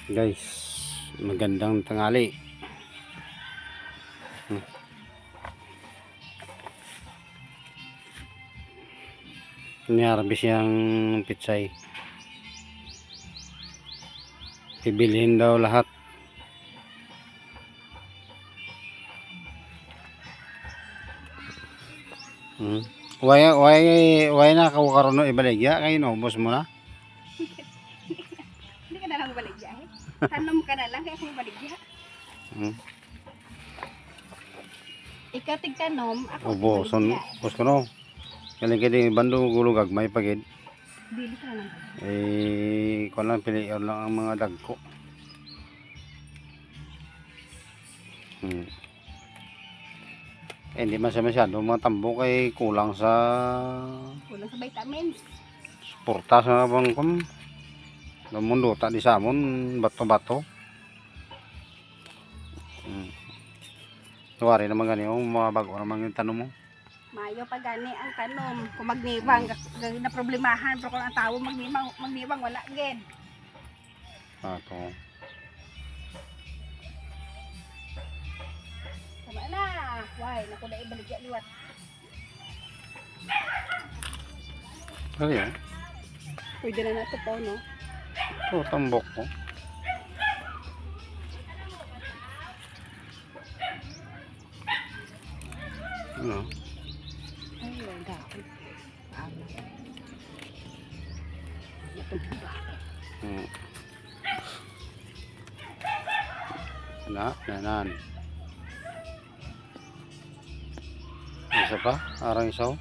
Guys, magandang tanghali. Niyarbis yung pitsay. Ibilhin daw lahat. Why na karon no ibaligya kay inubos mo na? Hindi ka na lang baligya eh. Tanom ka na lang kaya kung baligya. Ikaw tigtanom, ako Uboson, ubos ko no. Kaling bando gulo gagmay pagid. Bili ka lang. Kung lang piliyon lang ang mga dagko. Hindi man siya masyado mga tambo kay kulang sa vitamins. Porta sa bang kum. Mundo ta di samon bato-bato. Tuwari naman gani mga bago naman yung tanong mo. Mayo pa gani ang tanom. Kung magnibang gani na problemahan pero kung ang tao magnibang wala gid. Ato. Tama na. Why naku na ibaligya liwat. Ano yan? Pwede na nato po no. Ito tambok ko. Ano? Ay, wala. Nanan. Isa pa? Arang isaw?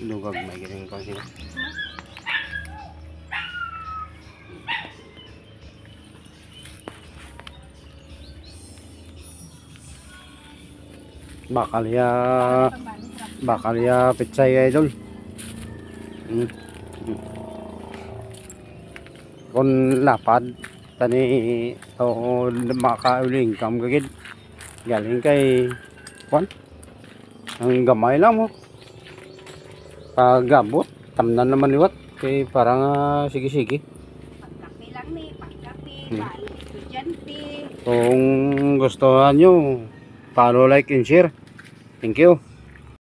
Lugag may ganyan ko sila. Bakal ya pitsay idol. Kon lapad tani o makauling kam gagid galing kay kon ang gamay lang mo pagabot tamnan naman liwat kay parang sige-sige. Pagkape lang ni, pagkape, balik estudyante. Kung gusto nyo follow, like and share. Thank you.